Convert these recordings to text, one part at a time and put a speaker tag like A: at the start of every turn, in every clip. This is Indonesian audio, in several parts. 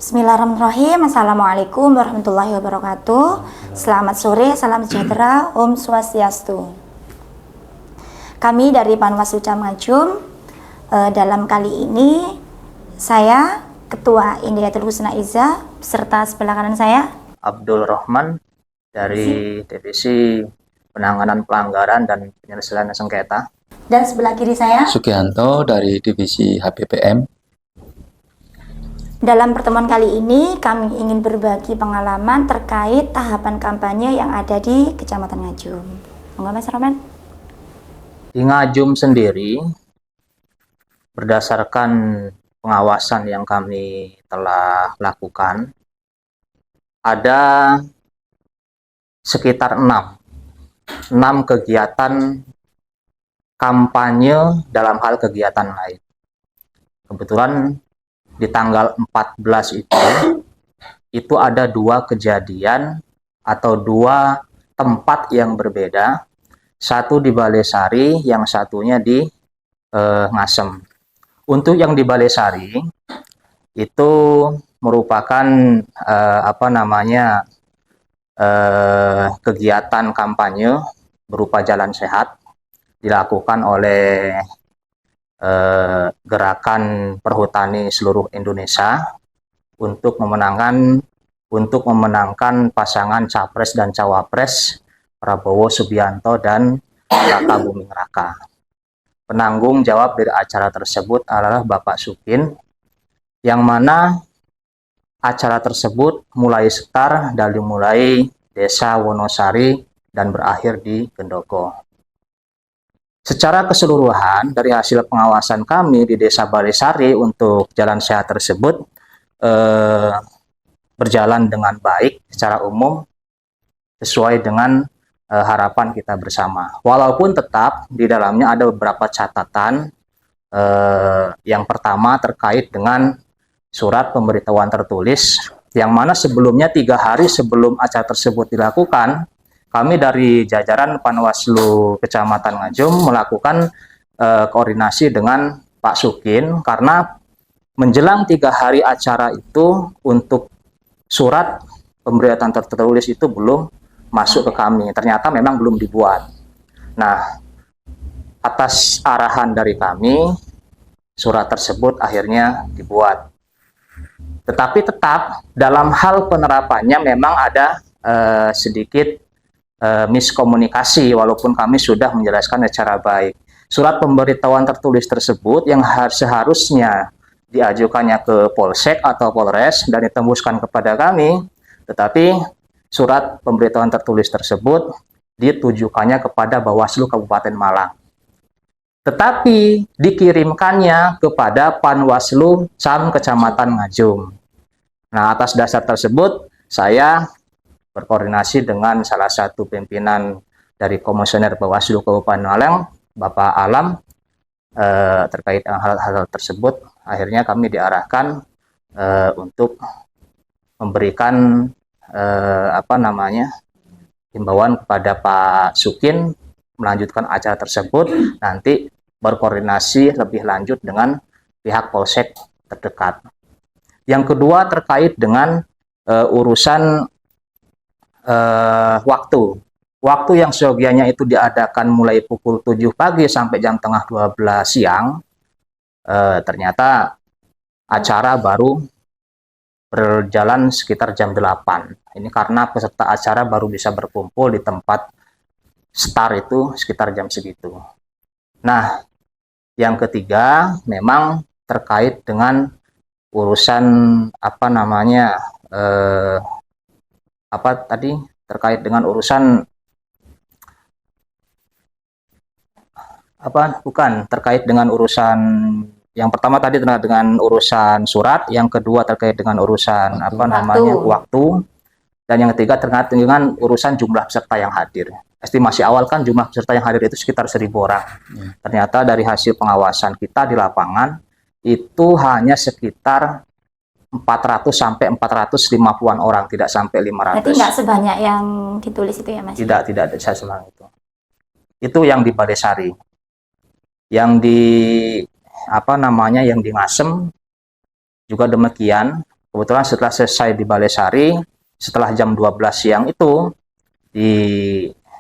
A: Bismillahirrahmanirrahim. Assalamualaikum warahmatullahi wabarakatuh. Selamat sore, salam sejahtera, Om Swastiastu. Kami dari Panwaslu Camngajum, dalam kali ini saya Ketua Indiatul Husna Izzah beserta sebelah kanan saya
B: Abdul Rahman dari Divisi Penanganan Pelanggaran dan Penyelesaian Sengketa.
A: Dan sebelah kiri saya
C: Sugianto dari Divisi HPPM.
A: Dalam pertemuan kali ini kami ingin berbagi pengalaman terkait tahapan kampanye yang ada di Kecamatan Ngajum. Monggo Mas Roman.
B: Di Ngajum sendiri, berdasarkan pengawasan yang kami telah lakukan, ada sekitar 6 kegiatan kampanye dalam hal kegiatan lain. Kebetulan di tanggal 14 itu ada 2 kejadian atau 2 tempat yang berbeda. Satu di Balesari, yang satunya di Ngasem. Untuk yang di Balesari itu merupakan kegiatan kampanye berupa jalan sehat dilakukan oleh Gerakan Perhutani Seluruh Indonesia untuk memenangkan pasangan Capres dan Cawapres Prabowo Subianto dan Raka Buming Raka. Penanggung jawab dari acara tersebut adalah Bapak Sukin, yang mana acara tersebut mulai Desa Wonosari dan berakhir di Gendogo. Secara keseluruhan dari hasil pengawasan kami di Desa Balesari untuk jalan sehat tersebut berjalan dengan baik secara umum sesuai dengan harapan kita bersama. Walaupun tetap di dalamnya ada beberapa catatan. Yang pertama terkait dengan surat pemberitahuan tertulis, yang mana sebelumnya 3 hari sebelum acara tersebut dilakukan, kami dari jajaran Panwaslu Kecamatan Ngajum melakukan koordinasi dengan Pak Sukin, karena menjelang 3 hari acara itu untuk surat pemberitahuan tertulis itu belum masuk ke kami. Ternyata memang belum dibuat. Nah, atas arahan dari kami, surat tersebut akhirnya dibuat. Tetapi tetap dalam hal penerapannya memang ada sedikit miskomunikasi, walaupun kami sudah menjelaskan secara baik. Surat pemberitahuan tertulis tersebut yang seharusnya diajukannya ke Polsek atau Polres dan ditembuskan kepada kami, tetapi surat pemberitahuan tertulis tersebut ditujukannya kepada Bawaslu Kabupaten Malang. Tetapi dikirimkannya kepada Panwaslu Cam Kecamatan Ngajum. Nah, atas dasar tersebut saya berkoordinasi dengan salah satu pimpinan dari Komisioner Bawaslu Kabupaten Malang, Bapak Alam, terkait hal-hal tersebut. Akhirnya kami diarahkan untuk memberikan himbauan kepada Pak Sukin melanjutkan acara tersebut, nanti berkoordinasi lebih lanjut dengan pihak Polsek terdekat. Yang kedua terkait dengan urusan waktu yang seyogianya itu diadakan mulai pukul 7 pagi sampai jam tengah 12 siang, ternyata acara baru berjalan sekitar jam 8. Ini karena peserta acara baru bisa berkumpul di tempat start itu sekitar jam segitu. Nah, yang ketiga memang terkait dengan urusan terkait dengan urusan terkait dengan urusan yang pertama tadi terkait dengan urusan surat, yang kedua terkait dengan urusan waktu, dan yang ketiga terkait dengan urusan jumlah peserta yang hadir. Estimasi awal kan jumlah peserta yang hadir itu sekitar 1.000 orang. Ternyata dari hasil pengawasan kita di lapangan itu hanya sekitar 400 sampai 450-an orang, tidak sampai 500.
A: Berarti nggak sebanyak yang ditulis itu ya Mas?
B: Tidak saya selang itu. Itu yang di Balesari. Yang di yang di Ngasem juga demikian. kebetulan setelah selesai di Balai Sari, setelah jam 12 siang itu di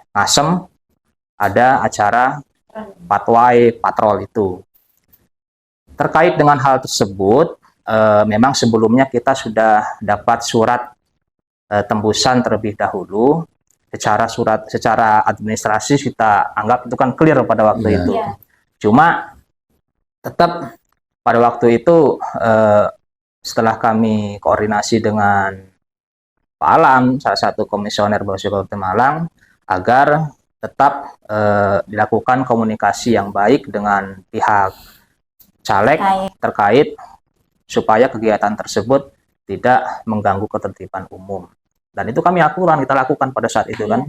B: Ngasem ada acara patwai patrol itu. Terkait dengan hal tersebut, memang sebelumnya kita sudah dapat surat tembusan terlebih dahulu. Secara administrasi kita anggap itu kan clear pada waktu itu. Cuma tetap pada waktu itu setelah kami koordinasi dengan Pak Alam, salah satu komisioner Bawaslu Kabupaten Malang, agar tetap dilakukan komunikasi yang baik dengan pihak caleg terkait supaya kegiatan tersebut tidak mengganggu ketertiban umum. Dan itu kami kita lakukan pada saat itu kan.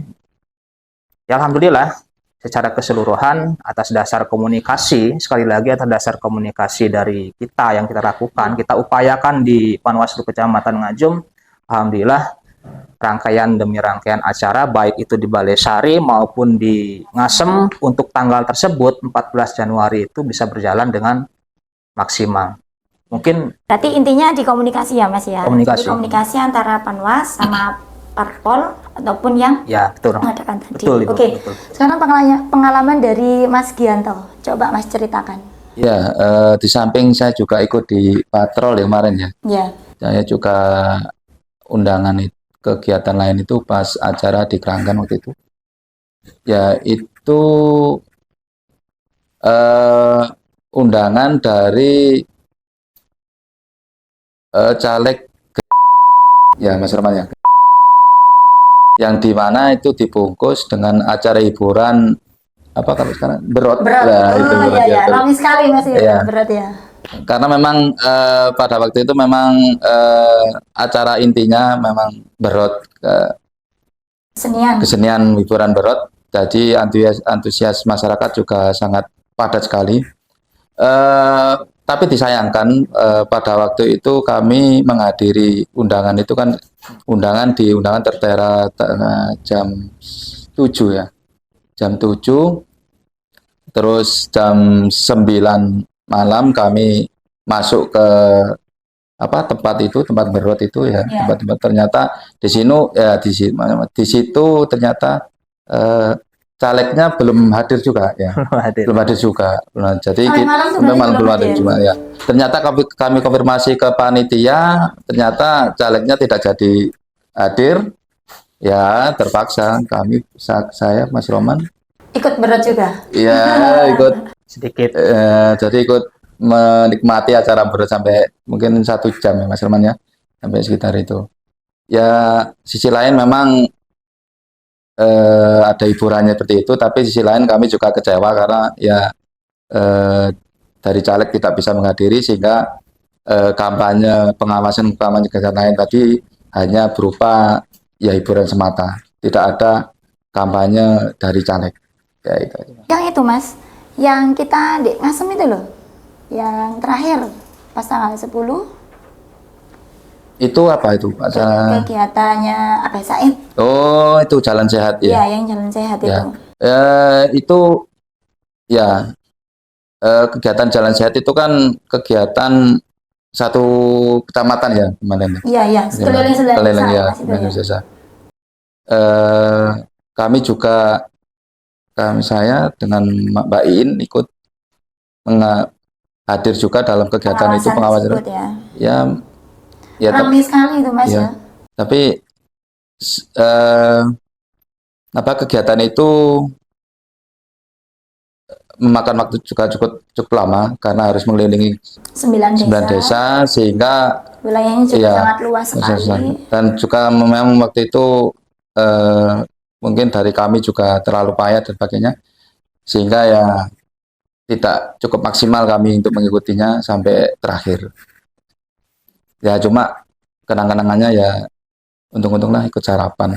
B: Ya alhamdulillah, secara keseluruhan atas dasar komunikasi, sekali lagi atas dasar komunikasi dari kita yang kita lakukan, kita upayakan di Panwaslu Kecamatan Ngajum, alhamdulillah rangkaian demi rangkaian acara baik itu di Balai Sari maupun di Ngasem untuk tanggal tersebut 14 Januari itu bisa berjalan dengan maksimal. Mungkin
A: berarti intinya di komunikasi ya Mas ya.
B: Komunikasi.
A: Jadi komunikasi antara Panwas sama Parpol ataupun yang
B: ya betul.
A: mengadakan tadi.
B: Betul, Ibu,
A: Oke.
B: betul.
A: Sekarang pengalaman dari Mas Gianto. Coba Mas ceritakan.
C: Ya, di samping saya juga ikut di patrol yang kemarin ya.
A: Ya.
C: Saya juga undangan kegiatan lain itu pas acara di Keranggan waktu itu. Ya, itu undangan dari caleg ya Mas Roman ya, yang dimana itu dibungkus dengan acara hiburan apa kalau sekarang berot.
A: Nah,
C: itu
A: iya, ya. Ramai sekali Mas
C: ya.
A: Berat ya.
C: Karena memang pada waktu itu memang acara intinya memang berot, kesenian hiburan berot. Jadi antusias masyarakat juga sangat padat sekali. Tapi disayangkan pada waktu itu kami menghadiri undangan itu kan undangan tertera jam 7 ya. Jam 7 terus jam 9 malam kami masuk ke tempat berot itu ya. Tempat ternyata di situ ternyata calegnya belum hadir juga ya. Belum hadir juga. Nah, jadi memang belum hadir juga ya. Ternyata kami konfirmasi ke panitia, ternyata calegnya tidak jadi hadir. Ya, terpaksa saya Mas Roman
A: ikut berat juga.
C: Iya, ikut
B: sedikit.
C: Jadi ikut menikmati acara berot sampai mungkin 1 jam ya Mas Roman ya. Sampai sekitar itu. Ya, sisi lain memang ada hiburannya seperti itu, tapi sisi lain kami juga kecewa karena ya dari caleg tidak bisa menghadiri sehingga kampanye kegiatan lain tadi hanya berupa ya hiburan semata, tidak ada kampanye dari caleg. Ya itu.
A: Yang itu Mas, yang kita di Ngasem itu loh, yang terakhir pas tanggal 10.
C: Itu apa itu Pak?
A: Kegiatannya apa Said?
C: Oh, itu Jalan Sehat ya.
A: Iya, yang Jalan Sehat
C: ya.
A: itu.
C: Itu ya kegiatan Jalan Sehat itu kan kegiatan satu kecamatan ya kemarin.
A: Iya, sekeliling
C: ya, desa. Saya dengan Mbak Iin ikut hadir juga dalam kegiatan itu pengawasan. Ya,
A: ramai sekali itu Mas ya.
C: Tapi kegiatan itu memakan waktu juga cukup lama karena harus mengelilingi 9 desa sehingga
A: wilayahnya juga sangat luas sekali.
C: Dan juga memang waktu itu mungkin dari kami juga terlalu payah dan sebagainya sehingga ya tidak cukup maksimal kami untuk mengikutinya sampai terakhir. Ya cuma kenang-kenangannya ya untung-untunglah ikut sarapan.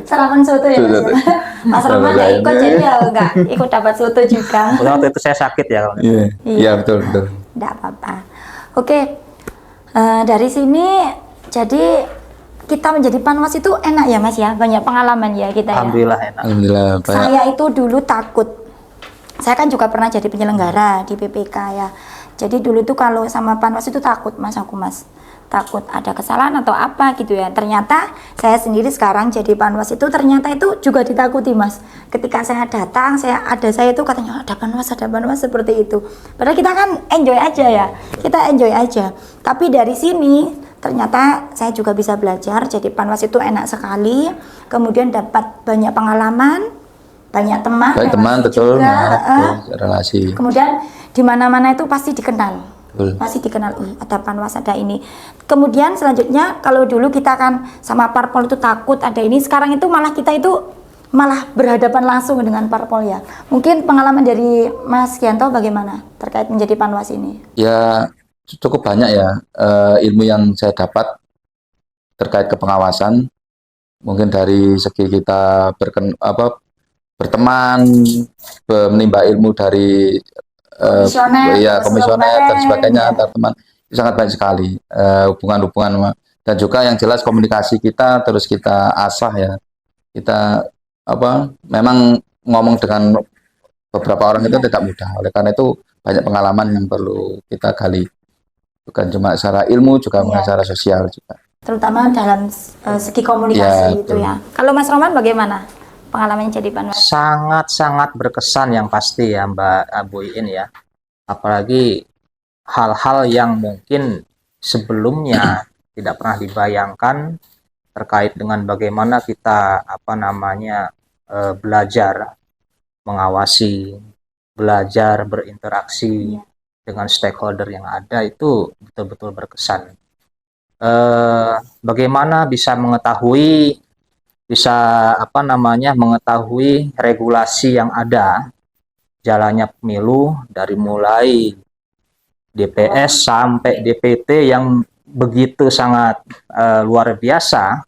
A: Sarapan soto ya Mas. Mas Roman nggak ikut jadi ya enggak ikut dapat soto juga.
B: Waktu itu saya sakit ya.
C: Iya betul.
A: Enggak apa-apa. Oke, dari sini jadi kita menjadi Panwas itu enak ya Mas ya, banyak pengalaman ya kita ya.
B: Alhamdulillah enak.
C: Alhamdulillah.
A: Saya itu dulu takut. Saya kan juga pernah jadi penyelenggara di PPK ya. Jadi dulu tuh kalau sama Panwas itu takut Mas. takut ada kesalahan atau apa gitu ya. Ternyata saya sendiri sekarang jadi panwas itu ternyata itu juga ditakuti Mas. Ketika saya datang, saya itu katanya ada panwas seperti itu. Padahal kita kan enjoy aja ya, kita enjoy aja. Tapi dari sini ternyata saya juga bisa belajar. Jadi panwas itu enak sekali. Kemudian dapat banyak pengalaman, banyak teman.
C: Baik teman betul, relasi.
A: Kemudian di mana-mana itu pasti dikenal. Masih dikenal, ada panwas, ada ini. Kemudian selanjutnya kalau dulu kita kan sama parpol itu takut ada ini, sekarang itu malah kita itu malah berhadapan langsung dengan parpol ya. Mungkin pengalaman dari Mas Gianto bagaimana terkait menjadi panwas ini?
C: Ya cukup banyak ya ilmu yang saya dapat terkait kepengawasan. Mungkin dari segi kita berteman, menimba ilmu dari komisioner dan sebagainya antar teman, itu sangat banyak sekali hubungan-hubungan, dan juga yang jelas komunikasi kita terus kita asah ya. Kita memang ngomong dengan beberapa orang itu tidak mudah, oleh karena itu banyak pengalaman yang perlu kita gali, bukan cuma secara ilmu, juga secara sosial juga,
A: terutama dalam segi komunikasi itu ya. Kalau Mas Roman bagaimana pengalamannya jadi panwas?
B: Sangat-sangat berkesan yang pasti ya Mbak Bu Iin ya. Apalagi hal-hal yang mungkin sebelumnya tidak pernah dibayangkan terkait dengan bagaimana kita belajar mengawasi, belajar berinteraksi dengan stakeholder yang ada, itu betul-betul berkesan. Bagaimana bisa mengetahui regulasi yang ada, jalannya pemilu dari mulai DPS sampai DPT yang begitu sangat luar biasa.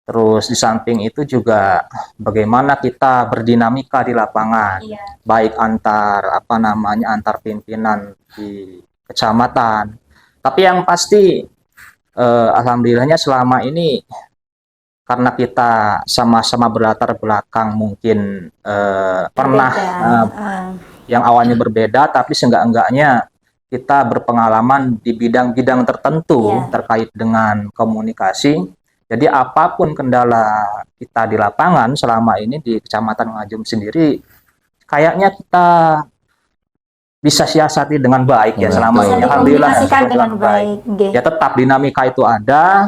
B: Terus di samping itu juga bagaimana kita berdinamika di lapangan, baik antar pimpinan di kecamatan. Tapi yang pasti alhamdulillahnya selama ini, karena kita sama-sama berlatar belakang mungkin yang awalnya berbeda, tapi seenggak-enggaknya kita berpengalaman di bidang-bidang tertentu terkait dengan komunikasi. Jadi apapun kendala kita di lapangan selama ini di Kecamatan Ngajum sendiri, kayaknya kita bisa siasati dengan baik ya selama ini. Alhamdulillah dengan baik. Ya tetap dinamika itu ada,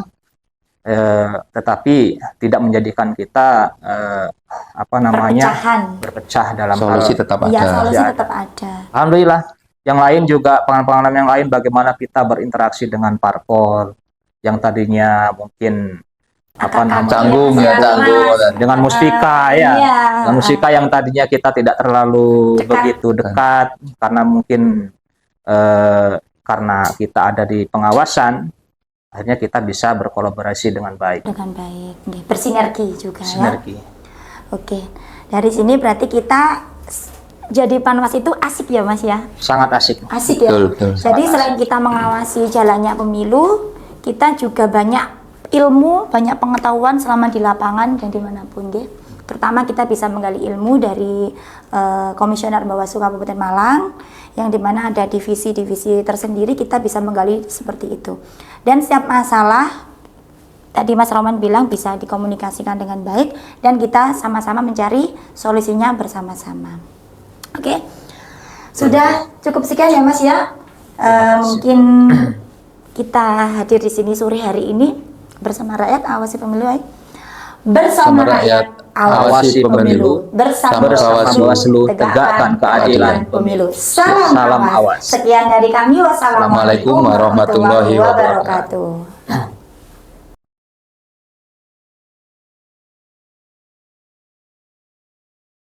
B: tetapi tidak menjadikan kita berpecah dalam
C: solusi tetap ada.
A: Solusi tetap ada.
B: Alhamdulillah. Yang lain juga pengalaman yang lain, bagaimana kita berinteraksi dengan parpol yang tadinya mungkin
C: canggung
B: dengan Muspika dengan Muspika yang tadinya kita tidak terlalu begitu dekat karena mungkin karena kita ada di pengawasan, akhirnya kita bisa berkolaborasi dengan baik.
A: Bersinergi juga ya. Oke, dari sini berarti kita jadi panwas itu asik ya Mas ya?
B: Sangat asik.
A: Asik ya.
C: Betul.
A: Jadi selain kita mengawasi jalannya pemilu, kita juga banyak ilmu, banyak pengetahuan selama di lapangan dan dimanapun deh. Terutama kita bisa menggali ilmu dari Komisioner Bawaslu Kabupaten Malang, yang dimana ada divisi-divisi tersendiri, kita bisa menggali seperti itu. Dan setiap masalah, tadi Mas Roman bilang bisa dikomunikasikan dengan baik, dan kita sama-sama mencari solusinya bersama-sama. Oke, sudah cukup sekian ya Mas ya. Mungkin kita hadir di sini sore hari ini bersama rakyat awasi pemilu. Bersama rakyat awasi pemilu. Bersama
B: Bawaslu tegakkan keadilan
A: pemilu. Salam awas. Sekian dari kami. Wassalamualaikum warahmatullahi wabarakatuh.